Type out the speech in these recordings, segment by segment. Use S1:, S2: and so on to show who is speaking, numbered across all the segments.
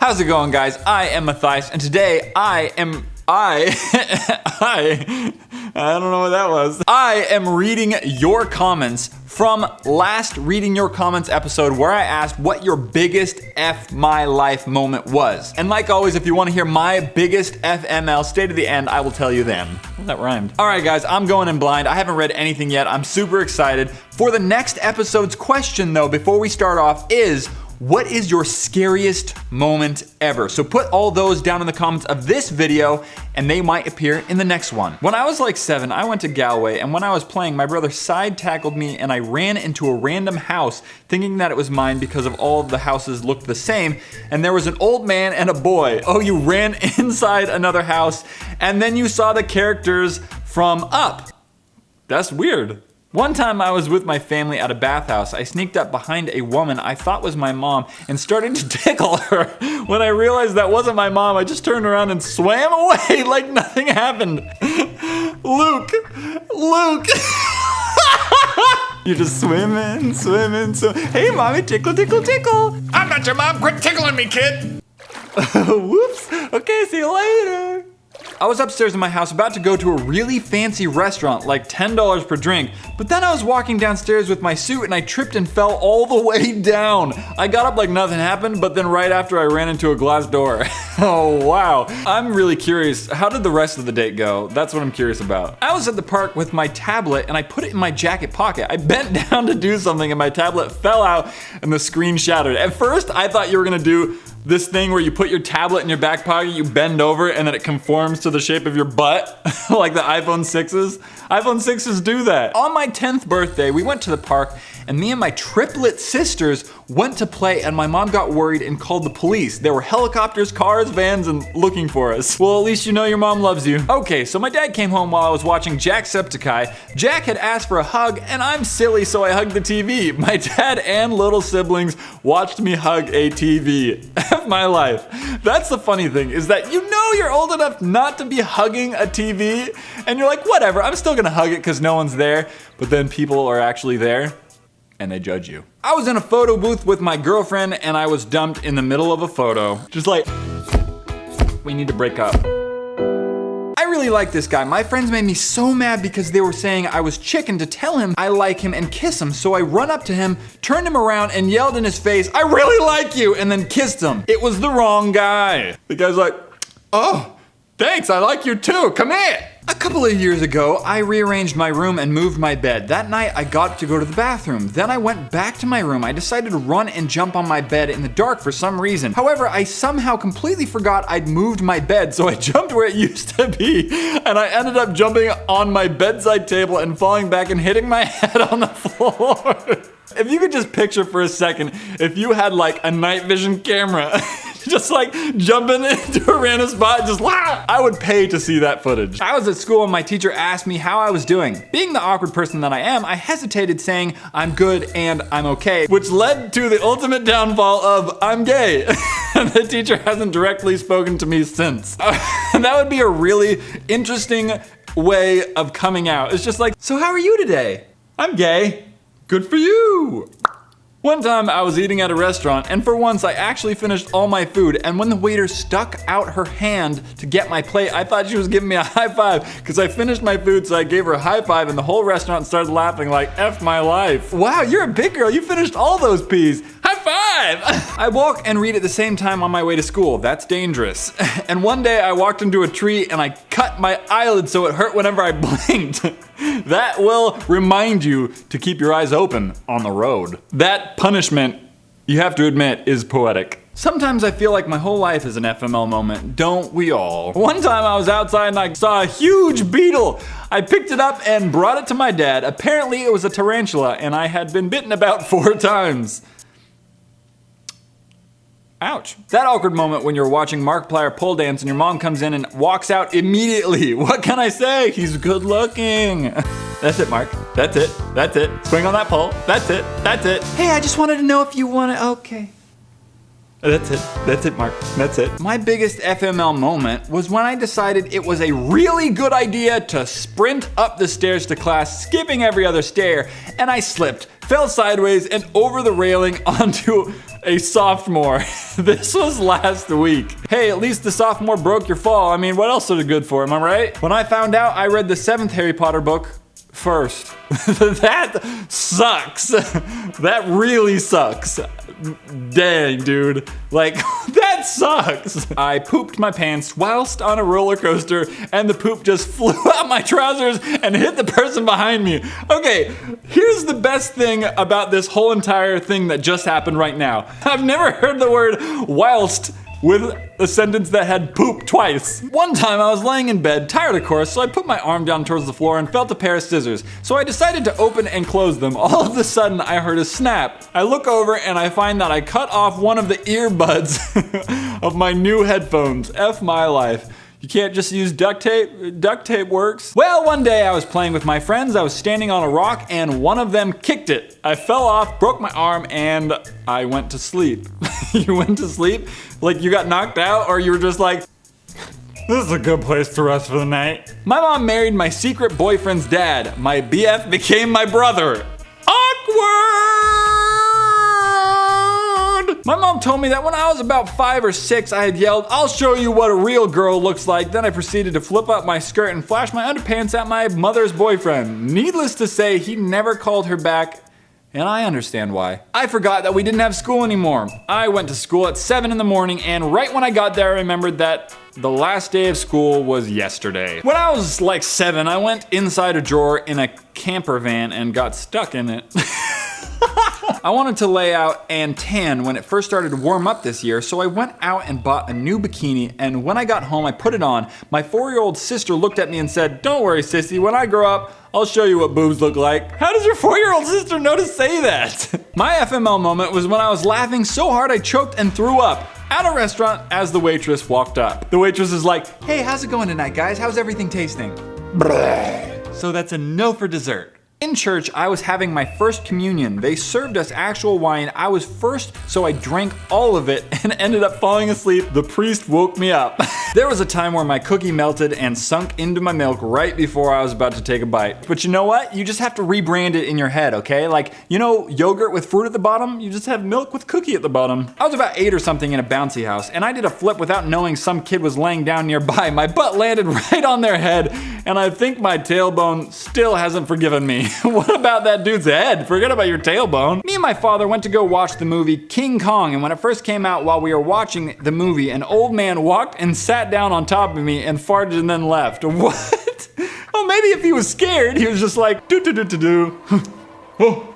S1: How's it going, guys? I am Matthias, and today I don't know what that was. I am reading your comments from last Reading Your Comments episode where I asked what your biggest F my life moment was. And like always, if you want to hear my biggest FML, stay to the end, I will tell you then. Well, that rhymed. All right, guys, I'm going in blind. I haven't read anything yet. I'm super excited. For the next episode's question, though, before we start off, is what is your scariest moment ever? So put all those down in the comments of this video and they might appear in the next one. When I was like 7, I went to Galway, and when I was playing, my brother side tackled me and I ran into a random house thinking that it was mine because of all of the houses looked the same, and there was an old man and a boy. Oh, you ran inside another house and then you saw the characters from Up. That's weird. One time I was with my family at a bathhouse. I sneaked up behind a woman I thought was my mom and started to tickle her. When I realized that wasn't my mom, I just turned around and swam away like nothing happened. Luke. You're just swimming. Hey, mommy, tickle.
S2: I'm not your mom. Quit tickling me, kid.
S1: Whoops. Okay, see you later. I was upstairs in my house about to go to a really fancy restaurant, like $10 per drink, but then I was walking downstairs with my suit and I tripped and fell all the way down. I got up like nothing happened, but then right after I ran into a glass door. Oh, wow. I'm really curious, how did the rest of the date go? That's what I'm curious about. I was at the park with my tablet and I put it in my jacket pocket. I bent down to do something and my tablet fell out and the screen shattered. At first, I thought you were gonna do this thing where you put your tablet in your back pocket, you bend over, and then it conforms to the shape of your butt, like the iPhone 6s. iPhone 6s do that. On my 10th birthday, we went to the park, and me and my triplet sisters went to play, and my mom got worried and called the police. There were helicopters, cars, vans, and looking for us. Well, at least you know your mom loves you. Okay, so my dad came home while I was watching Jacksepticeye. Jack had asked for a hug, and I'm silly, so I hugged the TV. My dad and little siblings watched me hug a TV. F my life. That's the funny thing, is that you know you're old enough not to be hugging a TV, and you're like, whatever, I'm still gonna hug it because no one's there, but then people are actually there, and they judge you. I was in a photo booth with my girlfriend, and I was dumped in the middle of a photo. Just like, we need to break up. I really like this guy. My friends made me so mad because they were saying I was chicken to tell him I like him and kiss him. So I run up to him, turned him around, and yelled in his face, I really like you, and then kissed him. It was the wrong guy. The guy's like, oh, thanks, I like you too, come here. A couple of years ago, I rearranged my room and moved my bed. That night, I got to go to the bathroom. Then I went back to my room. I decided to run and jump on my bed in the dark for some reason. However, I somehow completely forgot I'd moved my bed, so I jumped where it used to be, and I ended up jumping on my bedside table and falling back and hitting my head on the floor. If you could just picture for a second, if you had like a night vision camera, just like jumping into a random spot, just I would pay to see that footage. I was at school and my teacher asked me how I was doing. Being the awkward person that I am, I hesitated saying I'm good and I'm okay, which led to the ultimate downfall of I'm gay. And the teacher hasn't directly spoken to me since. And that would be a really interesting way of coming out. It's just like, so how are you today? I'm gay. Good for you. One time I was eating at a restaurant, and for once I actually finished all my food, and when the waiter stuck out her hand to get my plate, I thought she was giving me a high five because I finished my food, so I gave her a high five and the whole restaurant started laughing like F my life. Wow, you're a big girl, you finished all those peas. High five! I walk and read at the same time on my way to school. That's dangerous. And one day I walked into a tree and I cut my eyelid so it hurt whenever I blinked. That will remind you to keep your eyes open on the road. That punishment, you have to admit, is poetic. Sometimes I feel like my whole life is an FML moment, don't we all? One time I was outside and I saw a huge beetle. I picked it up and brought it to my dad. Apparently it was a tarantula and I had been bitten about 4 times. Ouch. That awkward moment when you're watching Markiplier pole dance and your mom comes in and walks out immediately. What can I say? He's good looking. That's it, Mark. That's it. That's it. Swing on that pole. That's it. That's it. Hey, I just wanted to know if you want to, okay. That's it. That's it, Mark. That's it. My biggest FML moment was when I decided it was a really good idea to sprint up the stairs to class, skipping every other stair, and I slipped, fell sideways, and over the railing onto a sophomore. This was last week. Hey, at least the sophomore broke your fall. I mean, what else is it good for, am I right? When I found out, I read the 7th Harry Potter book first. That sucks. That really sucks. Dang, dude. Like, that sucks. I pooped my pants whilst on a roller coaster, and the poop just flew out my trousers and hit the person behind me. Okay, here's the best thing about this whole entire thing that just happened right now. I've never heard the word whilst with a sentence that had poop twice. One time I was laying in bed, tired of course, so I put my arm down towards the floor and felt a pair of scissors. So I decided to open and close them. All of a sudden I heard a snap. I look over and I find that I cut off one of the earbuds of my new headphones. F my life. You can't just use duct tape? Duct tape works. Well, one day I was playing with my friends. I was standing on a rock and one of them kicked it. I fell off, broke my arm, and I went to sleep. You went to sleep? Like you got knocked out, or you were just like, this is a good place to rest for the night? My mom married my secret boyfriend's dad. My BF became my brother. Awkward! My mom told me that when I was about 5 or 6, I had yelled, "I'll show you what a real girl looks like." Then I proceeded to flip up my skirt and flash my underpants at my mother's boyfriend. Needless to say, he never called her back. And I understand why. I forgot that we didn't have school anymore. I went to school at 7 in the morning, and right when I got there, I remembered that the last day of school was yesterday. When I was like 7, I went inside a drawer in a camper van and got stuck in it. I wanted to lay out and tan when it first started to warm up this year, so I went out and bought a new bikini, and when I got home, I put it on. My 4-year-old sister looked at me and said, "Don't worry, sissy, when I grow up, I'll show you what boobs look like." How does your 4-year-old sister know to say that? My FML moment was when I was laughing so hard I choked and threw up at a restaurant as the waitress walked up. The waitress is like, "Hey, how's it going tonight, guys? How's everything tasting?" So that's a no for dessert. In church, I was having my first communion. They served us actual wine. I was first, so I drank all of it and ended up falling asleep. The priest woke me up. There was a time where my cookie melted and sunk into my milk right before I was about to take a bite. But you know what? You just have to rebrand it in your head, okay? Like, you know, yogurt with fruit at the bottom? You just have milk with cookie at the bottom. I was about 8 or something in a bouncy house, and I did a flip without knowing some kid was laying down nearby. My butt landed right on their head, and I think my tailbone still hasn't forgiven me. What about that dude's head? Forget about your tailbone. Me and my father went to go watch the movie King Kong, and when it first came out, while we were watching the movie, an old man walked and sat down on top of me and farted and then left. What? Oh, maybe if he was scared, he was just like, do-do-do-do-do. Oh.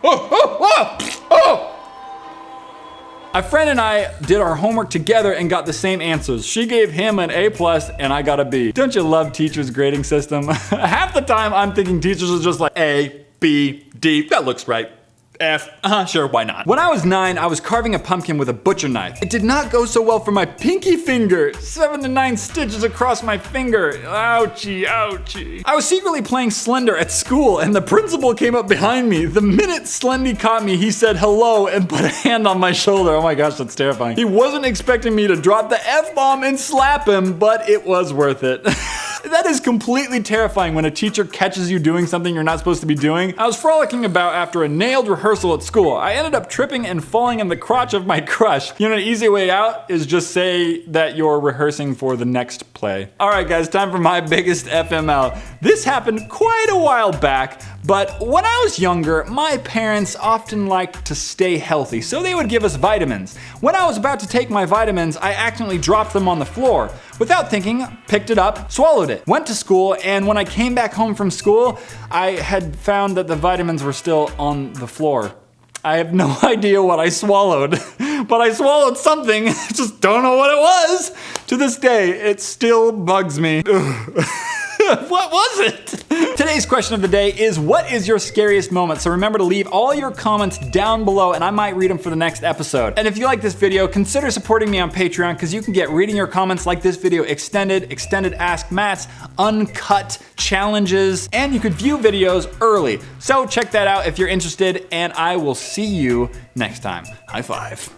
S1: A friend and I did our homework together and got the same answers. She gave him an A+ and I got a B. Don't you love teachers' grading system? Half the time I'm thinking teachers are just like A, B, D, that looks right. F, sure, why not? When I was 9, I was carving a pumpkin with a butcher knife. It did not go so well for my pinky finger. 7 to 9 stitches across my finger. Ouchie, ouchie. I was secretly playing Slender at school and the principal came up behind me. The minute Slendy caught me, he said hello and put a hand on my shoulder. Oh my gosh, that's terrifying. He wasn't expecting me to drop the F-bomb and slap him, but it was worth it. That is completely terrifying when a teacher catches you doing something you're not supposed to be doing. I was frolicking about after a nailed rehearsal at school. I ended up tripping and falling in the crotch of my crush. You know, an easy way out is just say that you're rehearsing for the next play. All right, guys, time for my biggest FML. This happened quite a while back, but when I was younger, my parents often liked to stay healthy, so they would give us vitamins. When I was about to take my vitamins, I accidentally dropped them on the floor. Without thinking, picked it up, swallowed it, went to school, and when I came back home from school, I had found that the vitamins were still on the floor. I have no idea what I swallowed, but I swallowed something, just don't know what it was. To this day, it still bugs me. What was it? Today's question of the day is, what is your scariest moment? So remember to leave all your comments down below and I might read them for the next episode. And if you like this video, consider supporting me on Patreon because you can get reading your comments like this video extended Ask Matts, uncut challenges, and you could view videos early. So check that out if you're interested and I will see you next time. High five.